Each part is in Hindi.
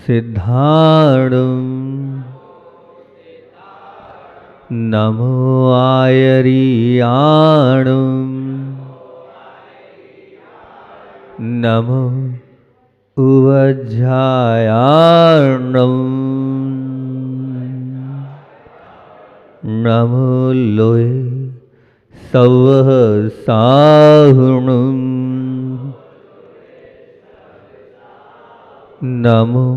सिद्धाणं नमो आयर्याणं नमो उवज्झायार्णं नमो लोये सवसाहुणं नमो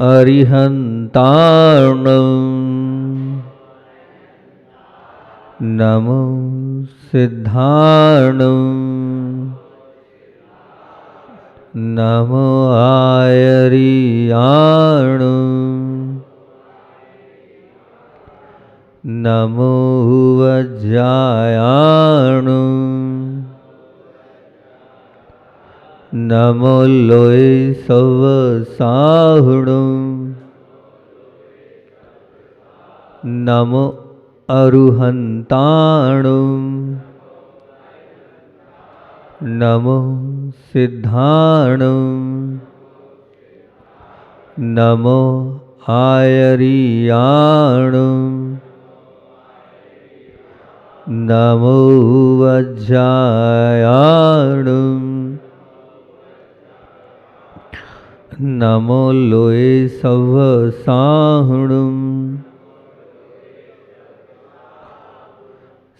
अरिहन्तार्णं नमो सिद्धाणं नमो आयर्याणं नमो वज्रायाणं नमो लोये सवसाहुणं नमो अरुहन्ताणं नमो सिद्धाणं नमो आयर्याणं नमो वज्रायाणं नमो लोये सवसाहुणं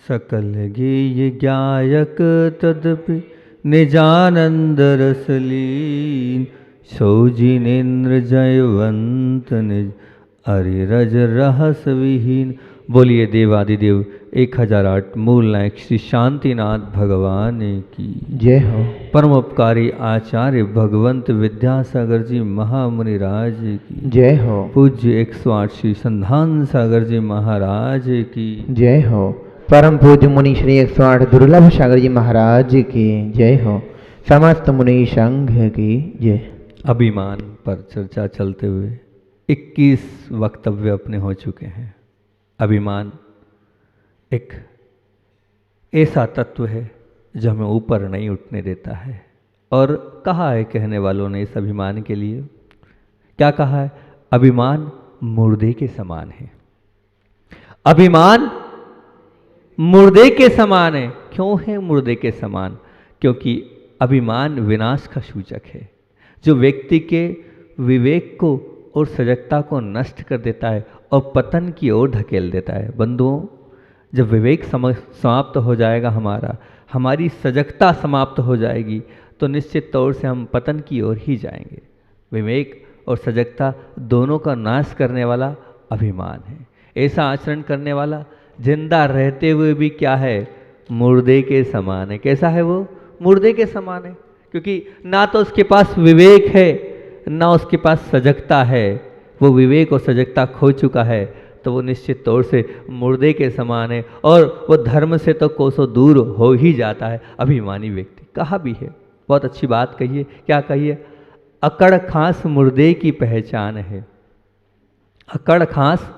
सकल गेय गायक तदपि निजानंद रसलीन सो जिनेन्द्र जयवंत निज अरिरज रहस विहीन। बोलिए देवादिदेव 1008 मूल नायक श्री शांतिनाथ भगवान की जय हो। परम उपकारी आचार्य भगवंत विद्यासागर जी महामुनि राज की जय हो। पूज्य 108 श्री संधान सागर जी महाराज की जय हो। परम पूज्य मुनि श्री 108 दुर्लभ सागर जी महाराज की जय हो। समस्त मुनि संघ की जय। अभिमान पर चर्चा चलते हुए 21 वक्तव्य अपने हो चुके हैं। अभिमान एक ऐसा तत्व है जो हमें ऊपर नहीं उठने देता है। और कहा है कहने वालों ने इस अभिमान के लिए, क्या कहा है? अभिमान मुर्दे के समान है। अभिमान मुर्दे के समान है। क्यों है मुर्दे के समान? क्योंकि अभिमान विनाश का सूचक है, जो व्यक्ति के विवेक को और सजगता को नष्ट कर देता है और पतन की ओर ढकेल देता है। बंधुओं, जब विवेक समाप्त हो जाएगा, हमारी सजगता समाप्त हो जाएगी, तो निश्चित तौर से हम पतन की ओर ही जाएंगे। विवेक और सजगता दोनों का नाश करने वाला अभिमान है। ऐसा आचरण करने वाला जिंदा रहते हुए भी क्या है? मुर्दे के समान है। कैसा है वो? मुर्दे के समान है, क्योंकि ना तो उसके पास विवेक है, ना उसके पास सजगता है। वो विवेक और सजगता खो चुका है, तो वो निश्चित तौर से मुर्दे के समान है और वो धर्म से तो कोसों दूर हो ही जाता है अभिमानी व्यक्ति। कहा भी है, बहुत अच्छी बात कही है। क्या कही है? अकड़ खास मुर्दे की पहचान है। अकड़ खास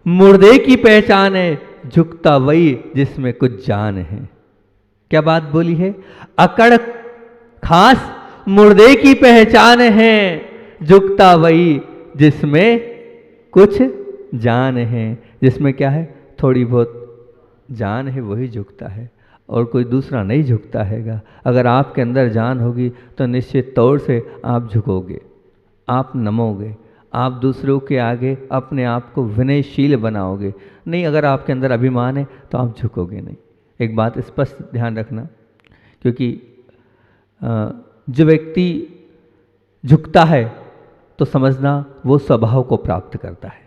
मुर्दे की पहचान है, झुकता वही जिसमें कुछ जान है। क्या बात बोली है? अकड़ खास मुर्दे की पहचान है, झुकता वही जिसमें कुछ जान है। जिसमें क्या है? थोड़ी बहुत जान है, वही झुकता है और कोई दूसरा नहीं झुकता हैगा। अगर आपके अंदर जान होगी तो निश्चित तौर से आप झुकोगे, आप नमोगे, आप दूसरों के आगे अपने आप को विनयशील बनाओगे। नहीं, अगर आपके अंदर अभिमान है तो आप झुकोगे नहीं। एक बात स्पष्ट ध्यान रखना, क्योंकि जो व्यक्ति झुकता है तो समझना वो स्वभाव को प्राप्त करता है।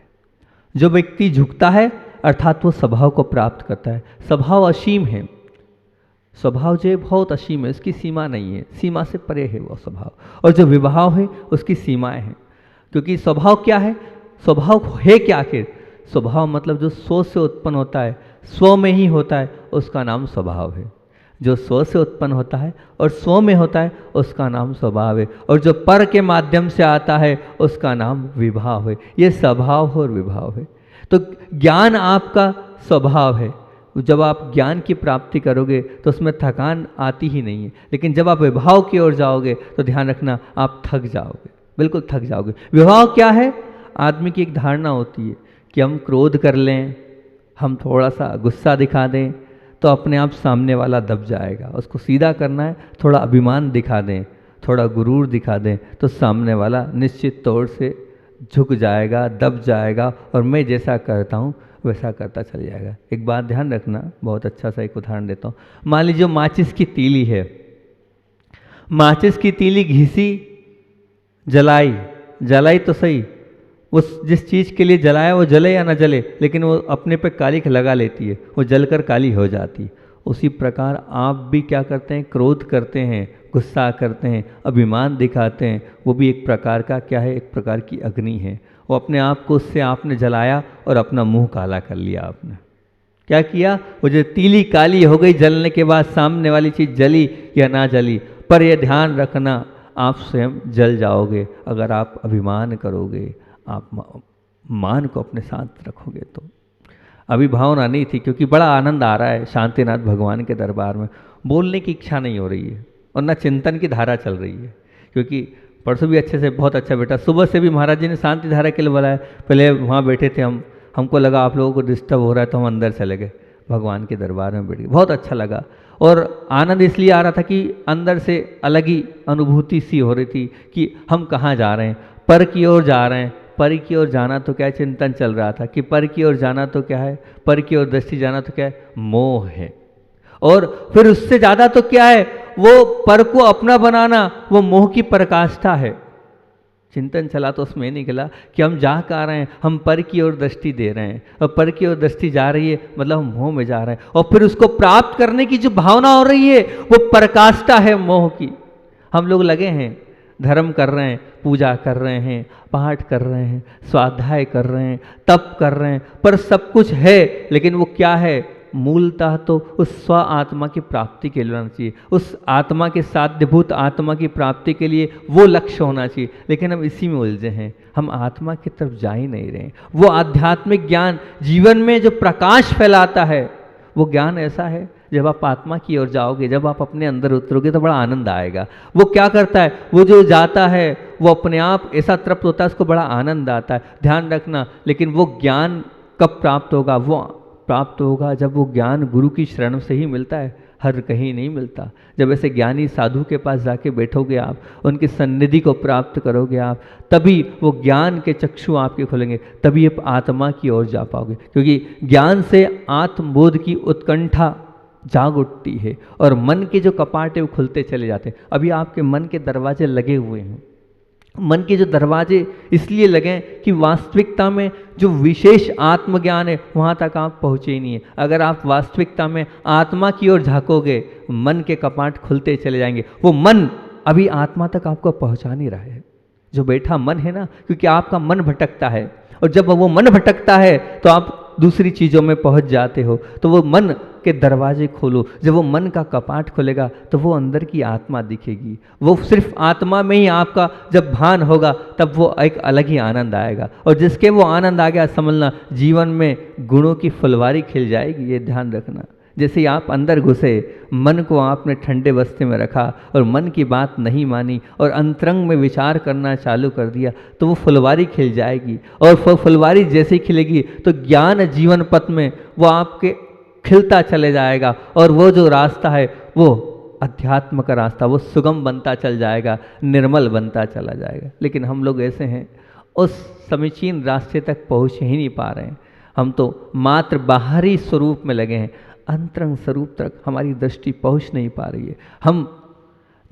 जो व्यक्ति झुकता है अर्थात वो स्वभाव को प्राप्त करता है। स्वभाव असीम है, स्वभाव जो है बहुत असीम है, उसकी सीमा नहीं है, सीमा से परे है वो स्वभाव। और जो विभाव है उसकी सीमाएं हैं। क्योंकि स्वभाव क्या है? स्वभाव है क्या आखिर? स्वभाव मतलब जो स्व से उत्पन्न होता है, स्व में ही होता है, उसका नाम स्वभाव है। जो स्व से उत्पन्न होता है और स्व में होता है, उसका नाम स्वभाव है। और जो पर के माध्यम से आता है, उसका नाम विभाव है। ये स्वभाव और विभाव है। तो ज्ञान आपका स्वभाव है। जब आप ज्ञान की प्राप्ति करोगे तो उसमें थकान आती ही नहीं है, लेकिन जब आप विभाव की ओर जाओगे तो ध्यान रखना आप थक जाओगे। बिल्कुल थक जाओगे। विवाह क्या है? आदमी की एक धारणा होती है कि हम क्रोध कर लें, हम थोड़ा सा गुस्सा दिखा दें तो अपने आप सामने वाला दब जाएगा। उसको सीधा करना है, थोड़ा अभिमान दिखा दें, थोड़ा गुरूर दिखा दें तो सामने वाला निश्चित तौर से झुक जाएगा, दब जाएगा और मैं जैसा करता हूँ वैसा करता चल जाएगा। एक बात ध्यान रखना, बहुत अच्छा सा एक उदाहरण देता हूँ। मान लीजिए माचिस की तीली है, माचिस की तीली घिसी, जलाई, जलाई तो सही, उस जिस चीज़ के लिए जलाया वो जले या ना जले, लेकिन वो अपने पे कालिख लगा लेती है, वो जलकर काली हो जाती है। उसी प्रकार आप भी क्या करते हैं? क्रोध करते हैं, गुस्सा करते हैं, अभिमान दिखाते हैं, वो भी एक प्रकार का क्या है? एक प्रकार की अग्नि है। वो अपने आप को उससे आपने जलाया और अपना मुंह काला कर लिया। आपने क्या किया? वो जो तीली काली हो गई जलने के बाद, सामने वाली चीज़ जली या ना जली, पर यह ध्यान रखना आप स्वयं जल जाओगे अगर आप अभिमान करोगे, आप मान को अपने साथ रखोगे तो। अभी भावना नहीं थी क्योंकि बड़ा आनंद आ रहा है शांतिनाथ भगवान के दरबार में, बोलने की इच्छा नहीं हो रही है और ना चिंतन की धारा चल रही है। क्योंकि परसों भी अच्छे से, बहुत अच्छा बेटा, सुबह से भी महाराज जी ने शांति धारा के लिए बुलाया। पहले वहाँ बैठे थे हमको लगा आप लोगों को डिस्टर्ब हो रहा है तो हम अंदर चले गए, भगवान के दरबार में बैठ गए। बहुत अच्छा लगा और आनंद इसलिए आ रहा था कि अंदर से अलग ही अनुभूति सी हो रही थी कि हम कहाँ जा रहे हैं, पर की ओर जा रहे हैं। पर की ओर जाना तो क्या है? चिंतन चल रहा था कि पर की ओर जाना तो क्या है? पर की ओर दृष्टि जाना तो क्या है? मोह है। और फिर उससे ज़्यादा तो क्या है? वो पर को अपना बनाना, वो मोह की पराकाष्ठा है। चिंतन चला तो उसमें निकला कि हम जा कहाँ रहे हैं? हम पर की ओर दृष्टि दे रहे हैं और पर की ओर दृष्टि जा रही है मतलब हम मोह में जा रहे हैं। और फिर उसको प्राप्त करने की जो भावना हो रही है वो पराकाष्ठा है मोह की। हम लोग लगे हैं, धर्म कर रहे हैं, पूजा कर रहे हैं, पाठ कर रहे हैं, स्वाध्याय कर रहे हैं, तप कर रहे हैं, पर सब कुछ है, लेकिन वो क्या है? मूलतः तो उस स्व आत्मा की प्राप्ति के लिए होना चाहिए, उस आत्मा के साध्यभूत आत्मा की प्राप्ति के लिए वो लक्ष्य होना चाहिए। लेकिन हम इसी में उलझे हैं, हम आत्मा की तरफ जा ही नहीं रहे। वो आध्यात्मिक ज्ञान जीवन में जो प्रकाश फैलाता है, वो ज्ञान ऐसा है जब आप आत्मा की ओर जाओगे, जब आप अपने अंदर उतरोगे तो बड़ा आनंद आएगा। वो क्या करता है? वो जो जाता है वो अपने आप ऐसा तृप्त होता है, उसको बड़ा आनंद आता है। ध्यान रखना, लेकिन वो ज्ञान कब प्राप्त होगा? वो प्राप्त होगा जब वो ज्ञान गुरु की शरण से ही मिलता है, हर कहीं नहीं मिलता। जब ऐसे ज्ञानी साधु के पास जाके बैठोगे आप, उनकी सन्निधि को प्राप्त करोगे आप, तभी वो ज्ञान के चक्षु आपके खुलेंगे, तभी आप आत्मा की ओर जा पाओगे। क्योंकि ज्ञान से आत्मबोध की उत्कंठा जाग उठती है और मन के जो कपाट है वो खुलते चले जाते हैं। अभी आपके मन के दरवाजे लगे हुए हैं। मन के जो दरवाजे इसलिए लगे कि वास्तविकता में जो विशेष आत्मज्ञान है वहाँ तक आप पहुँचे ही नहीं है। अगर आप वास्तविकता में आत्मा की ओर झाँकोगे, मन के कपाट खुलते चले जाएंगे। वो मन अभी आत्मा तक आपको पहुँचा नहीं रहा है, जो बैठा मन है ना, क्योंकि आपका मन भटकता है और जब वो मन भटकता है तो आप दूसरी चीज़ों में पहुंच जाते हो। तो वो मन के दरवाजे खोलो, जब वो मन का कपाट खुलेगा तो वो अंदर की आत्मा दिखेगी। वो सिर्फ आत्मा में ही आपका जब भान होगा तब वो एक अलग ही आनंद आएगा, और जिसके वो आनंद आ गया समझना जीवन में गुणों की फुलवारी खिल जाएगी। ये ध्यान रखना। जैसे ही आप अंदर घुसे, मन को आपने ठंडे बस्ते में रखा और मन की बात नहीं मानी और अंतरंग में विचार करना चालू कर दिया तो वो फुलवारी खिल जाएगी। और वो फुलवारी जैसे ही खिलेगी तो ज्ञान जीवन पथ में वो आपके खिलता चले जाएगा और वो जो रास्ता है वो अध्यात्म का रास्ता, वो सुगम बनता चल जाएगा, निर्मल बनता चला जाएगा। लेकिन हम लोग ऐसे हैं, उस समीचीन रास्ते तक पहुँच ही नहीं पा रहे हैं। हम तो मात्र बाहरी स्वरूप में लगे हैं, अंतरंग स्वरूप तक हमारी दृष्टि पहुंच नहीं पा रही है। हम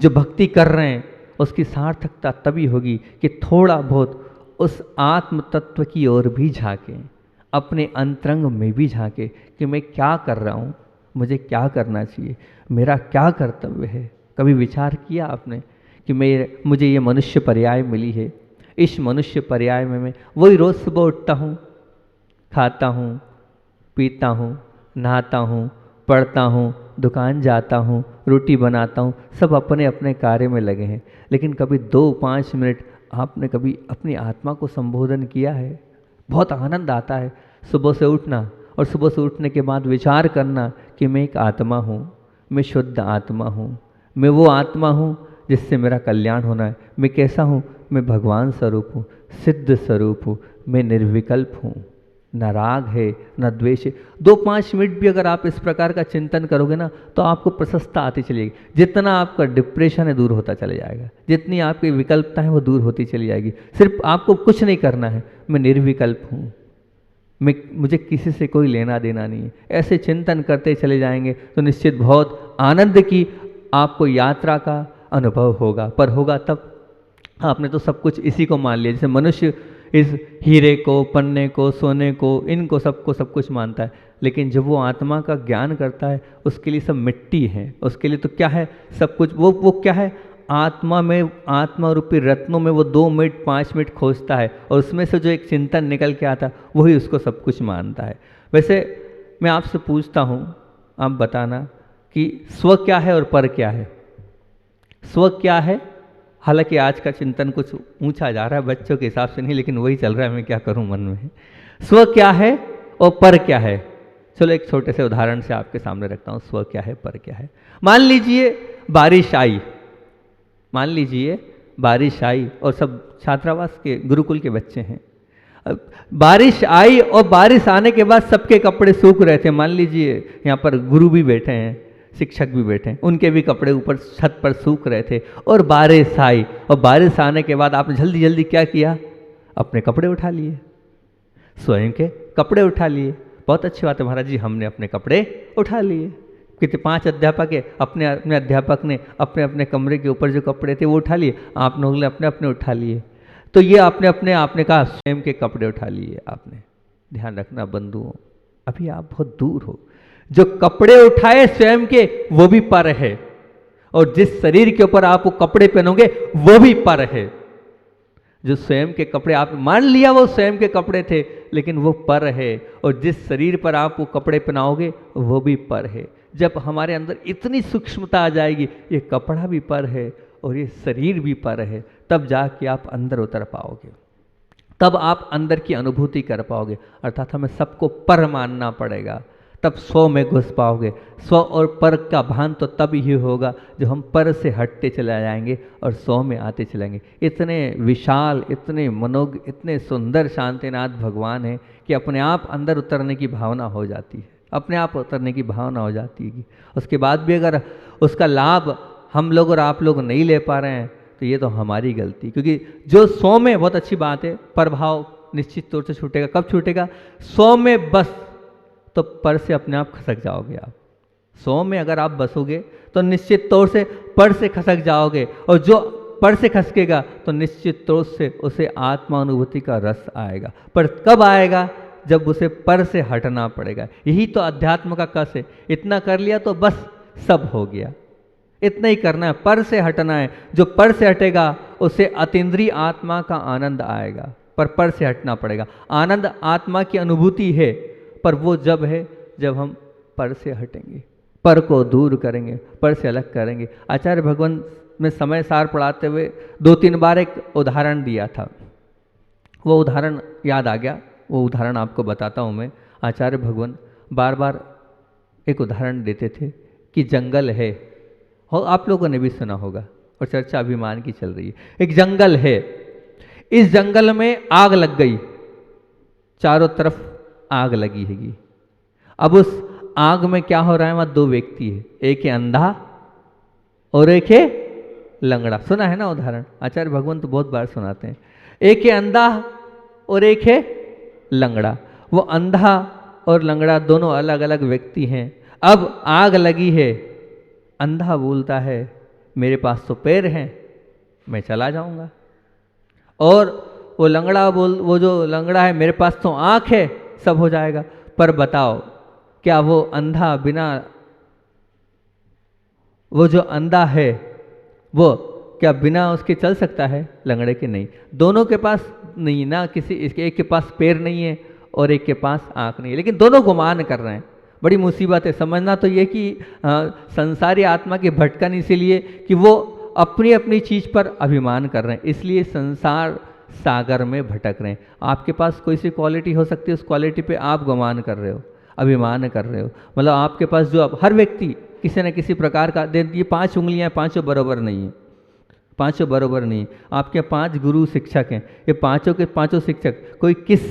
जो भक्ति कर रहे हैं उसकी सार्थकता तभी होगी कि थोड़ा बहुत उस आत्म तत्व की ओर भी झांकें, अपने अंतरंग में भी झांकें कि मैं क्या कर रहा हूँ, मुझे क्या करना चाहिए, मेरा क्या कर्तव्य है। कभी विचार किया आपने कि मुझे ये मनुष्य पर्याय मिली है, इस मनुष्य पर्याय में मैं वही रोज़ सुबह उठता हूँ, खाता हूँ, पीता हूँ, नहाता हूँ, पढ़ता हूँ, दुकान जाता हूँ, रोटी बनाता हूँ, सब अपने अपने कार्य में लगे हैं। लेकिन कभी 2-5 मिनट आपने कभी अपनी आत्मा को संबोधन किया है? बहुत आनंद आता है सुबह से उठना और सुबह से उठने के बाद विचार करना कि मैं एक आत्मा हूँ, मैं शुद्ध आत्मा हूँ, मैं वो आत्मा हूँ जिससे मेरा कल्याण होना है। मैं कैसा हूँ? मैं भगवान स्वरूप हूँ, सिद्ध स्वरूप हूँ, मैं निर्विकल्प हूँ, न राग है न द्वेष है। 2-5 मिनट भी अगर आप इस प्रकार का चिंतन करोगे ना तो आपको प्रशस्ता आती चलेगी। जितना आपका डिप्रेशन है दूर होता चला जाएगा, जितनी आपकी विकल्पता है वो दूर होती चली जाएगी। सिर्फ आपको कुछ नहीं करना है, मैं निर्विकल्प हूँ, मुझे किसी से कोई लेना देना नहीं है। ऐसे चिंतन करते चले जाएंगे तो निश्चित बहुत आनंद की आपको यात्रा का अनुभव होगा। पर होगा तब आपने तो सब कुछ इसी को मान लिया। जैसे मनुष्य इस हीरे को, पन्ने को, सोने को, इनको सबको सब कुछ मानता है, लेकिन जब वो आत्मा का ज्ञान करता है उसके लिए सब मिट्टी है। उसके लिए तो क्या है? सब कुछ वो क्या है? आत्मा में, आत्मा रूपी रत्नों में वो 2 मिनट 5 मिनट खोजता है और उसमें से जो एक चिंतन निकल के आता है वही उसको सब कुछ मानता है। वैसे मैं आपसे पूछता हूँ, आप बताना कि स्व क्या है और पर क्या है? स्व क्या है? हालांकि आज का चिंतन कुछ ऊंचा जा रहा है, बच्चों के हिसाब से नहीं, लेकिन वही चल रहा है, मैं क्या करूं मन में। स्व क्या है और पर क्या है? चलो एक छोटे से उदाहरण से आपके सामने रखता हूं, स्व क्या है, पर क्या है। मान लीजिए बारिश आई, मान लीजिए बारिश आई और सब छात्रावास के, गुरुकुल के बच्चे हैं। अब बारिश आई और बारिश आने के बाद सबके कपड़े सूख रहे थे। मान लीजिए यहाँ पर गुरु भी बैठे हैं, शिक्षक भी बैठे हैं, उनके भी कपड़े ऊपर छत पर सूख रहे थे और बारिश आई। और बारिश आने के बाद आपने जल्दी जल्दी क्या किया? अपने कपड़े उठा लिए, स्वयं के कपड़े उठा लिए। बहुत अच्छी बात है महाराज जी, हमने अपने कपड़े उठा लिए। कितने 5 अध्यापक है, अपने अपने अध्यापक ने अपने अपने कमरे के ऊपर जो कपड़े थे वो उठा लिए, आप लोगों ने अपने अपने उठा लिए। तो ये आपने कहा स्वयं के कपड़े उठा लिए आपने। ध्यान रखना बंधुओं, अभी आप बहुत दूर हो। जो कपड़े उठाए स्वयं के वो भी पर है, और जिस शरीर के ऊपर आप वो कपड़े पहनोगे वो भी पर है। जो स्वयं के कपड़े आप मान लिया वो स्वयं के कपड़े थे, लेकिन वो पर है, और जिस शरीर पर आप वो कपड़े पहनाओगे वो भी पर है। जब हमारे अंदर इतनी सूक्ष्मता आ जाएगी, ये कपड़ा भी पर है और ये शरीर भी पर है, तब जाके आप अंदर उतर पाओगे, तब आप अंदर की अनुभूति कर पाओगे। अर्थात हमें सबको पर मानना पड़ेगा, तब स्व में घुस पाओगे। स्व और पर का भान तो तब ही होगा जो हम पर से हटते चले जाएंगे और स्व में आते चलेंगे। इतने विशाल, इतने मनोज्ञ, इतने सुंदर शांतिनाथ भगवान हैं कि अपने आप अंदर उतरने की भावना हो जाती है, अपने आप उतरने की भावना हो जाती है। उसके बाद भी अगर उसका लाभ हम लोग और आप लोग नहीं ले पा रहे हैं तो ये तो हमारी गलती, क्योंकि जो स्व में, बहुत अच्छी बात है, प्रभाव निश्चित तौर से छूटेगा। कब छूटेगा? स्व में बस तो पर से अपने आप खसक जाओगे आप। स्व में अगर आप बसोगे तो निश्चित तौर से पर से खसक जाओगे, और जो पर से खसकेगा तो निश्चित तौर से उसे आत्मानुभूति का रस आएगा। पर कब आएगा? जब उसे पर से हटना पड़ेगा। यही तो अध्यात्म का कस है। इतना कर लिया तो बस सब हो गया, इतना ही करना है, पर से हटना है। जो पर से हटेगा उसे अतीन्द्रिय आत्मा का आनंद आएगा, पर से हटना पड़ेगा। आनंद आत्मा की अनुभूति है, पर वो जब है जब हम पर से हटेंगे, पर को दूर करेंगे, पर से अलग करेंगे। आचार्य भगवान में समय सार पढ़ाते हुए 2-3 बार एक उदाहरण दिया था, वो उदाहरण याद आ गया, वो उदाहरण आपको बताता हूँ मैं। आचार्य भगवान बार बार एक उदाहरण देते थे कि जंगल है, और आप लोगों ने भी सुना होगा, और चर्चा अभिमान की चल रही है। एक जंगल है, इस जंगल में आग लग गई, चारों तरफ आग लगी हैगी। अब उस आग में क्या हो रहा है? वहां 2 व्यक्ति है, एक है अंधा और एक है लंगड़ा। सुना है ना उदाहरण? आचार्य भगवान तो बहुत बार सुनाते हैं। एक है अंधा और एक है लंगड़ा। वो अंधा और लंगड़ा दोनों अलग अलग व्यक्ति हैं। अब आग लगी है, अंधा बोलता है मेरे पास तो पैर हैं, मैं चला जाऊंगा, और वो जो लंगड़ा है, मेरे पास तो आंख है, सब हो जाएगा। पर बताओ, क्या वो अंधा बिना, वो जो अंधा है वो क्या बिना उसके चल सकता है? लंगड़े के नहीं। दोनों के पास नहीं ना, किसी इसके एक के पास पैर नहीं है और एक के पास आंख नहीं है, लेकिन दोनों गुमान कर रहे हैं। बड़ी मुसीबत है। समझना तो ये कि संसारी आत्मा के भटकन इसीलिए कि वो अपनी अपनी चीज़ पर अभिमान कर रहे हैं, इसलिए संसार सागर में भटक रहे हैं। आपके पास कोई सी क्वालिटी हो सकती है, उस क्वालिटी पे आप गुमान कर रहे हो, अभिमान कर रहे हो। मतलब आपके पास जो हर व्यक्ति किसी न किसी प्रकार का, ये 5 उंगलियां 5 बराबर नहीं है, पांचों बरोबर नहीं। आपके 5 गुरु शिक्षक हैं, ये पांचों के पांचों शिक्षक कोई किस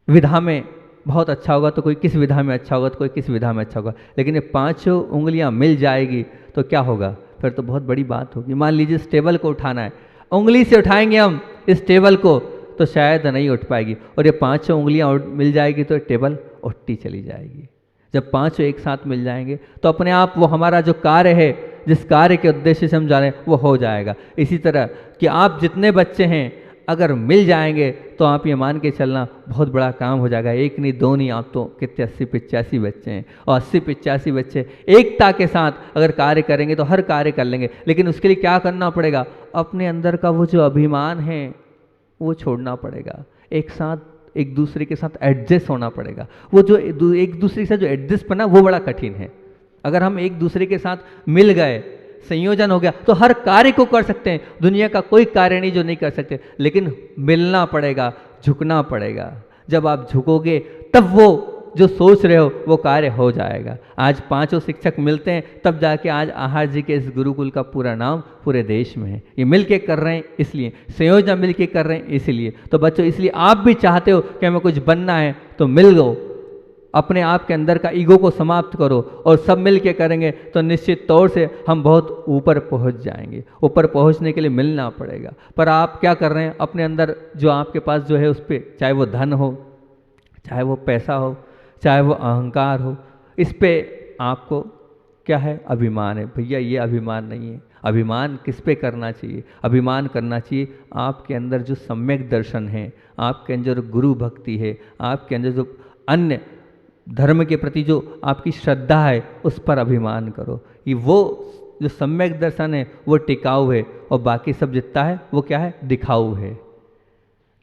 विधा में बहुत अच्छा होगा तो कोई किस विधा में अच्छा होगा तो कोई किस विधा में अच्छा होगा, लेकिन ये पांचों उंगलियां मिल जाएगी तो क्या होगा, फिर तो बहुत बड़ी बात होगी। मान लीजिए इस टेबल को उठाना है, उंगली से उठाएंगे हम इस टेबल को तो शायद नहीं उठ पाएगी, और ये पांचों उंगलियां मिल जाएगी तो टेबल उठती चली जाएगी। जब पांचों एक साथ मिल जाएंगे तो अपने आप वो हमारा जो कार्य है, जिस कार्य के उद्देश्य से हम जा रहे हैं वो हो जाएगा। इसी तरह कि आप जितने बच्चे हैं अगर मिल जाएंगे तो आप ये मान के चलना बहुत बड़ा काम हो जाएगा। एक नहीं दो नहीं, आप तो कितने 80-85 बच्चे हैं, और 80-85 बच्चे एकता के साथ अगर कार्य करेंगे तो हर कार्य कर लेंगे। लेकिन उसके लिए क्या करना पड़ेगा, अपने अंदर का वो जो अभिमान है वो छोड़ना पड़ेगा, एक साथ एक दूसरे के साथ एडजस्ट होना पड़ेगा। वो जो एक दूसरे के साथ जो एडजस्ट करना वो बड़ा कठिन है। अगर हम एक दूसरे के साथ मिल गए, संयोजन हो गया, तो हर कार्य को कर सकते हैं। दुनिया का कोई कार्य नहीं जो नहीं कर सकते, लेकिन मिलना पड़ेगा, झुकना पड़ेगा। जब आप झुकोगे तब वो जो सोच रहे हो वो कार्य हो जाएगा। आज पांचों शिक्षक मिलते हैं तब जाके आज आहार जी के इस गुरुकुल का पूरा नाम पूरे देश में है। ये मिलके कर रहे हैं इसलिए, संयोजन मिलके कर रहे हैं इसलिए। तो बच्चों इसलिए आप भी चाहते हो कि हमें कुछ बनना है तो मिल लो, अपने आप के अंदर का ईगो को समाप्त करो, और सब मिल के करेंगे तो निश्चित तौर से हम बहुत ऊपर पहुंच जाएंगे। ऊपर पहुंचने के लिए मिलना पड़ेगा। पर आप क्या कर रहे हैं, अपने अंदर जो आपके पास जो है उस पर, चाहे वो धन हो, चाहे वो पैसा हो, चाहे वो अहंकार हो, इस पे आपको क्या है, अभिमान है। भैया ये अभिमान नहीं है। अभिमान किस पे करना चाहिए, अभिमान करना चाहिए आपके अंदर जो सम्यक दर्शन है, आपके अंदर गुरु भक्ति है, आपके अंदर जो अन्य धर्म के प्रति जो आपकी श्रद्धा है उस पर अभिमान करो। ये वो जो सम्यक दर्शन है वो टिकाऊ है, और बाकी सब जितना है वो क्या है, दिखाऊ है।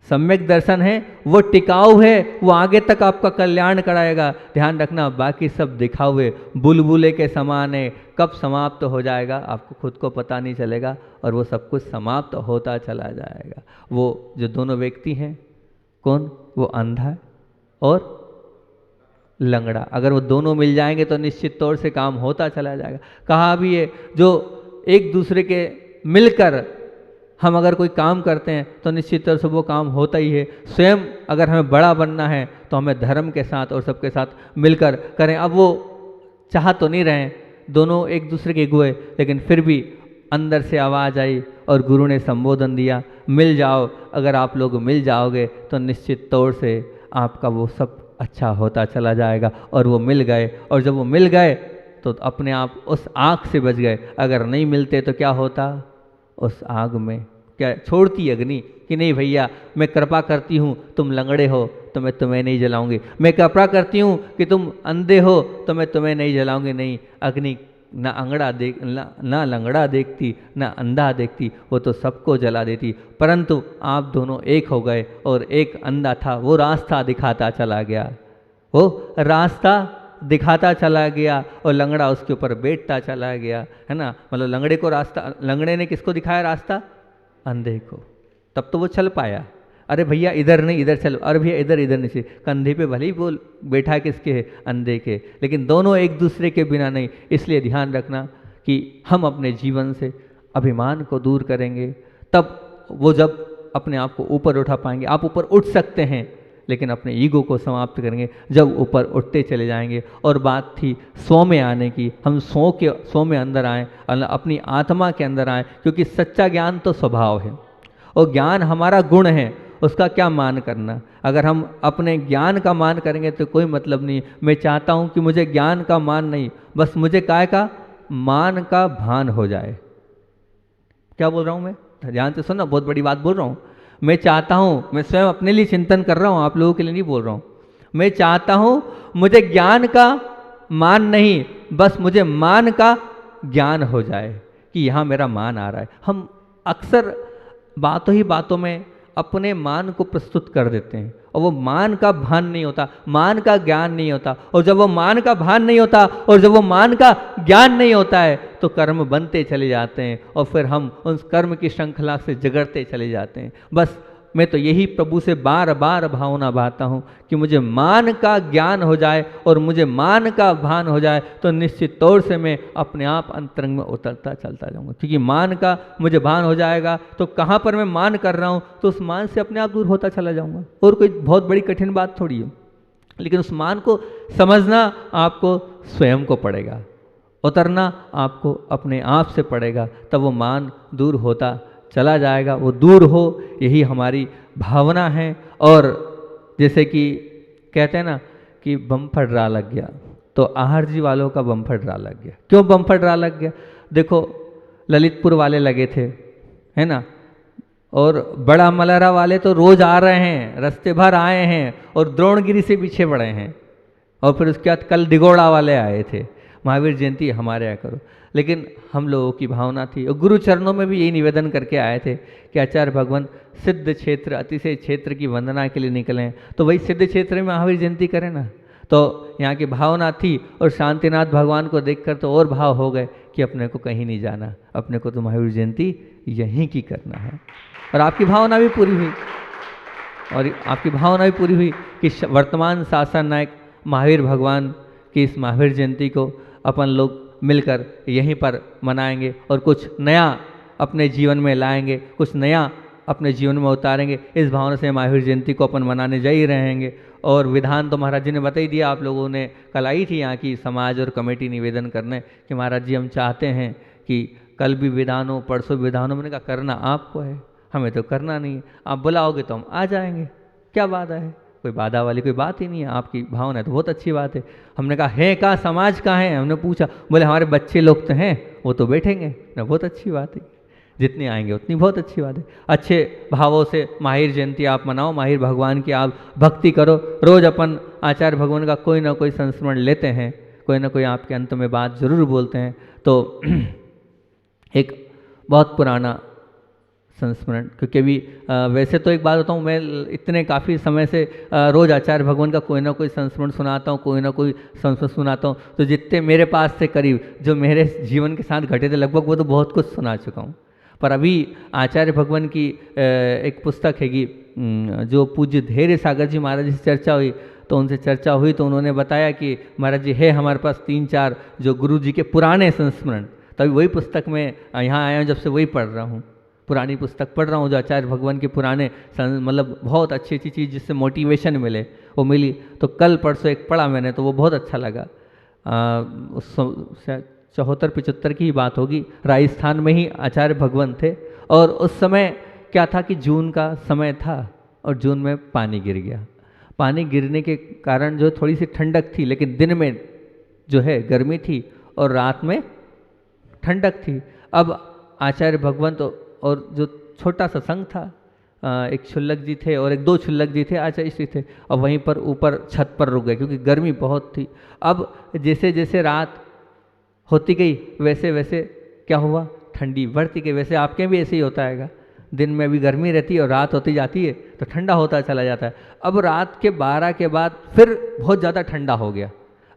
सम्यक दर्शन है वो टिकाऊ है, वो आगे तक आपका कल्याण कराएगा। ध्यान रखना, बाकी सब दिखाऊ है, बुलबुले के समान है, कब समाप्त हो जाएगा आपको खुद को पता नहीं चलेगा, और वो सब कुछ समाप्त होता चला जाएगा। वो जो दोनों व्यक्ति हैं, कौन, वो अंधा और लंगड़ा, अगर वो दोनों मिल जाएंगे तो निश्चित तौर से काम होता चला जाएगा। कहा भी है, जो एक दूसरे के मिलकर हम अगर कोई काम करते हैं तो निश्चित तौर से वो काम होता ही है। स्वयं अगर हमें बड़ा बनना है तो हमें धर्म के साथ और सबके साथ मिलकर करें। अब वो चाह तो नहीं रहे, दोनों एक दूसरे के गुए, लेकिन फिर भी अंदर से आवाज़ आई और गुरु ने संबोधन दिया, मिल जाओ। अगर आप लोग मिल जाओगे तो निश्चित तौर से आपका वो सब अच्छा होता चला जाएगा। और वो मिल गए, और जब वो मिल गए तो अपने आप उस आग से बच गए। अगर नहीं मिलते तो क्या होता, उस आग में क्या छोड़ती अग्नि कि नहीं भैया मैं कृपा करती हूँ, तुम लंगड़े हो तो मैं तुम्हें नहीं जलाऊंगी, मैं कृपा करती हूँ कि तुम अंधे हो तो मैं तुम्हें नहीं जलाऊंगी। नहीं, अग्नि ना लंगड़ा देखती ना अंधा देखती, वो तो सबको जला देती। परंतु आप दोनों एक हो गए, और एक अंधा था वो रास्ता दिखाता चला गया, वो रास्ता दिखाता चला गया, और लंगड़ा उसके ऊपर बैठता चला गया, है ना। मतलब लंगड़े को रास्ता, लंगड़े ने किसको दिखाया रास्ता, अंधे को, तब तो वो चल पाया। अरे भैया इधर नहीं इधर चलो, अरे भैया इधर इधर नहीं, कंधे पे भले ही वो बैठा किसके है, अंधे के, लेकिन दोनों एक दूसरे के बिना नहीं। इसलिए ध्यान रखना कि हम अपने जीवन से अभिमान को दूर करेंगे, तब वो जब अपने आप को ऊपर उठा पाएंगे। आप ऊपर उठ सकते हैं, लेकिन अपने ईगो को समाप्त करेंगे जब ऊपर उठते चले जाएंगे। और बात थी स्व में आने की, हम स्व में अंदर आएँ, अपनी आत्मा के अंदर आएँ, क्योंकि सच्चा ज्ञान तो स्वभाव है और ज्ञान हमारा गुण है, उसका क्या मान करना। अगर हम अपने ज्ञान का मान करेंगे तो कोई मतलब नहीं। मैं चाहता हूँ कि मुझे ज्ञान का मान नहीं, बस मुझे काय का मान का भान हो जाए। क्या बोल रहा हूँ मैं, ध्यान से सुनना, बहुत बड़ी बात बोल रहा हूँ। मैं चाहता हूँ, मैं स्वयं अपने लिए चिंतन कर रहा हूँ, आप लोगों के लिए नहीं बोल रहा हूँ। मैं चाहता हूँ मुझे ज्ञान का मान नहीं, बस मुझे मान का ज्ञान हो जाए कि यहाँ मेरा मान आ रहा है। हम अक्सर बातों ही बातों में अपने मान को प्रस्तुत कर देते हैं, और वो मान का भान नहीं होता, मान का ज्ञान नहीं होता। और जब वो मान का भान नहीं होता और जब वो मान का ज्ञान नहीं होता है तो कर्म बनते चले जाते हैं, और फिर हम उस कर्म की श्रृंखला से जगड़ते चले जाते हैं। बस मैं तो यही प्रभु से बार बार भावना बाता हूँ कि मुझे मान का ज्ञान हो जाए और मुझे मान का भान हो जाए तो निश्चित तौर से मैं अपने आप अंतरंग में उतरता चलता जाऊँगा। क्योंकि मान का मुझे भान हो जाएगा तो कहाँ पर मैं मान कर रहा हूँ तो उस मान से अपने आप दूर होता चला जाऊँगा। और कोई बहुत बड़ी कठिन बात थोड़ी है, लेकिन उस मान को समझना आपको स्वयं को पड़ेगा, उतरना आपको अपने आप से पड़ेगा, तब वो मान दूर होता चला जाएगा। वो दूर हो यही हमारी भावना है। और जैसे कि कहते हैं ना कि बम्पर ड्रा लग गया, तो आहार जी वालों का बम्पर ड्रा लग गया। क्यों बम्पर ड्रा लग गया? देखो ललितपुर वाले लगे थे, है ना, और बड़ा मलहरा वाले तो रोज आ रहे हैं, रास्ते भर आए हैं और द्रोणगिरी से पीछे पड़े हैं। और फिर उसके बाद कल दिगोड़ा वाले आए थे, महावीर जयंती हमारे यहाँ करो। लेकिन हम लोगों की भावना थी और गुरु चरणों में भी यही निवेदन करके आए थे कि आचार्य भगवान सिद्ध क्षेत्र अतिशय क्षेत्र की वंदना के लिए निकलें, तो वही सिद्ध क्षेत्र में महावीर जयंती करें ना। तो यहाँ की भावना थी और शांतिनाथ भगवान को देखकर तो और भाव हो गए कि अपने को कहीं नहीं जाना, अपने को तो महावीर जयंती यहीं की करना है। और आपकी भावना भी पूरी हुई, और आपकी भावना भी पूरी हुई कि वर्तमान शासन नायक महावीर भगवान की इस महावीर जयंती को अपन लोग मिलकर यहीं पर मनाएंगे और कुछ नया अपने जीवन में लाएंगे, कुछ नया अपने जीवन में उतारेंगे। इस भावना से महावीर जयंती को अपन मनाने जा ही रहेंगे। और विधान तो महाराज जी ने बता ही दिया, आप लोगों ने कल आई थी यहाँ की समाज और कमेटी निवेदन करने कि महाराज जी हम चाहते हैं कि कल भी विधान हो, परसों विधान हो। मैंने कहा करना आपको है, हमें तो करना नहीं है, आप बुलाओगे तो हम आ जाएंगे, क्या बाधा है? कोई बाधा वाली कोई बात ही नहीं है। आपकी भावना है तो बहुत अच्छी बात है। हमने कहा है कहाँ, समाज कहाँ है? हमने पूछा, बोले हमारे बच्चे लोग तो हैं, वो तो बैठेंगे ना। बहुत अच्छी बात है, जितने आएंगे उतनी बहुत अच्छी बात है। अच्छे भावों से महावीर जयंती आप मनाओ, महावीर भगवान की आप भक्ति करो। रोज अपन आचार्य भगवान का कोई ना कोई संस्मरण लेते हैं, कोई ना कोई आपके अंत में बात जरूर बोलते हैं। तो एक बहुत पुराना संस्मरण, क्योंकि अभी वैसे तो एक बात बताऊँ, मैं इतने काफ़ी समय से रोज़ आचार्य भगवान का कोई ना कोई संस्मरण सुनाता हूँ, कोई ना कोई संस्मरण सुनाता हूँ। तो जितने मेरे पास से करीब जो मेरे जीवन के साथ घटे थे लगभग वो तो बहुत कुछ सुना चुका हूँ। पर अभी आचार्य भगवान की एक पुस्तक हैगी जो पूज्य धैर्य सागर जी महाराज जी से चर्चा हुई, तो उनसे चर्चा हुई तो उन्होंने बताया कि महाराज जी है हमारे पास 3-4 जो गुरु जी के पुराने संस्मरण। तभी वही पुस्तक में यहाँ आया हूँ, जब से वही पढ़ रहा हूँ, पुरानी पुस्तक पढ़ रहा हूँ जो आचार्य भगवान के पुराने मतलब बहुत अच्छी अच्छी चीज़ जिससे मोटिवेशन मिले वो मिली। तो कल परसों एक पढ़ा मैंने तो वो बहुत अच्छा लगा। उस 74-75 की ही बात होगी, राजस्थान में ही आचार्य भगवान थे। और उस समय क्या था कि जून का समय था और जून में पानी गिर गया। पानी गिरने के कारण जो थोड़ी सी ठंडक थी, लेकिन दिन में जो है गर्मी थी और रात में ठंडक थी। अब आचार्य भगवान तो और जो छोटा सा संघ था, एक क्षुल्लक जी थे और एक 2 क्षुल्लक जी थे, आचार्य श्री थे, और वहीं पर ऊपर छत पर रुक गए क्योंकि गर्मी बहुत थी। अब जैसे जैसे रात होती गई वैसे वैसे क्या हुआ, ठंडी बढ़ती गई। वैसे आपके भी ऐसे ही होता है, दिन में भी गर्मी रहती है और रात होती जाती है तो ठंडा होता चला जाता है। अब रात के 12 के बाद फिर बहुत ज़्यादा ठंडा हो गया।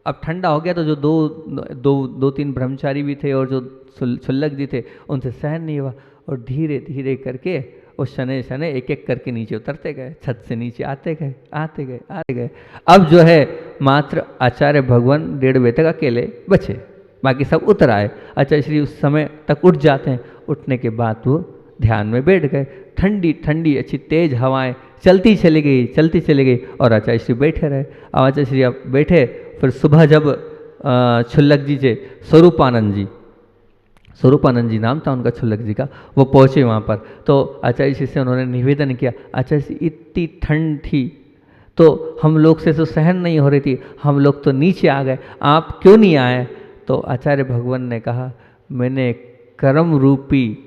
अब ठंडा हो गया तो जो दो तीन ब्रह्मचारी भी थे और जो क्षुल्लक जी थे उनसे सहन नहीं हुआ और धीरे धीरे करके उस शनै शनै एक एक करके नीचे उतरते गए, छत से नीचे आते गए। अब जो है मात्र आचार्य भगवान 1:30 बजे तक अकेले बचे, बाकी सब उतर आए। आचार्य श्री उस समय तक उठ जाते हैं, उठने के बाद वो ध्यान में बैठ गए। ठंडी ठंडी अच्छी तेज हवाएं चलती चली गई और आचार्य श्री बैठे रहे। अब आचार्य श्री अब बैठे, फिर सुबह जब क्षुल्लक जी से स्वरूपानंद जी नाम था उनका क्षुल्लक जी का, वो पहुँचे वहाँ पर। तो आचार्य श्री से उन्होंने निवेदन किया, आचार्य श्री इतनी ठंड थी तो हम लोग से तो सहन नहीं हो रही थी, हम लोग तो नीचे आ गए, आप क्यों नहीं आए? तो आचार्य भगवान ने कहा, मैंने कर्म रूपी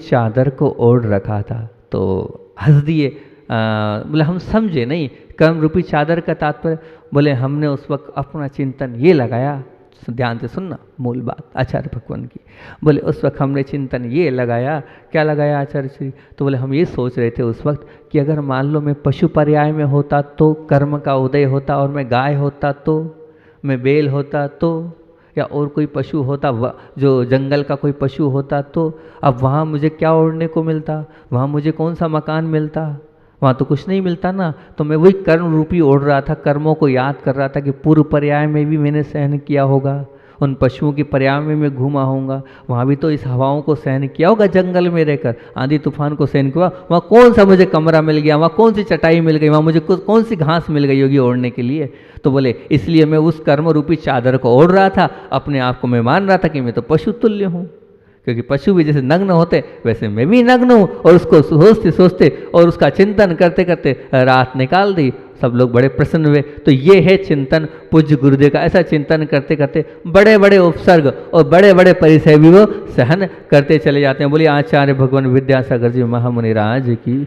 चादर को ओढ़ रखा था। तो हंस दिए, बोले हम समझे नहीं, कर्म रूपी चादर का तात्पर्य, बोले हमने उस वक्त अपना चिंतन ये लगाया, ध्यान से सुनना मूल बात आचार्य भगवान की, बोले उस वक्त हमने चिंतन ये लगाया, क्या लगाया आचार्य श्री? तो बोले हम ये सोच रहे थे उस वक्त कि अगर मान लो मैं पशु पर्याय में होता तो कर्म का उदय होता, और मैं गाय होता तो, मैं बैल होता तो, या और कोई पशु होता, जो जंगल का कोई पशु होता, तो अब वहाँ मुझे क्या ओढ़ने को मिलता, वहाँ मुझे कौन सा मकान मिलता, वहाँ तो कुछ नहीं मिलता ना। तो मैं वही कर्म रूपी ओढ़ रहा था, कर्मों को याद कर रहा था कि पूर्व पर्याय में भी मैंने सहन किया होगा, उन पशुओं की पर्याय में मैं घूमा होऊंगा, वहाँ भी तो इस हवाओं को सहन किया होगा, जंगल में रहकर आंधी तूफान को सहन किया। वहाँ कौन सा मुझे कमरा मिल गया, वहाँ कौन सी चटाई मिल गई, वहाँ मुझे कौन सी घास मिल गई होगी ओढ़ने के लिए। तो बोले इसलिए मैं उस कर्म रूपी चादर को ओढ़ रहा था, अपने आप को मैं मान रहा था कि मैं तो पशु तुल्य हूँ, क्योंकि पशु भी जैसे नग्न होते वैसे मैं भी नग्न हूँ। और उसको सोचते सोचते और उसका चिंतन करते करते रात निकाल दी। सब लोग बड़े प्रसन्न हुए। तो ये है चिंतन पूज्य गुरुदेव का। ऐसा चिंतन करते करते बड़े बड़े उपसर्ग और बड़े बड़े परिचय भी वो सहन करते चले जाते हैं। बोलिए आचार्य भगवान विद्यासागर जी महामुनि राज की।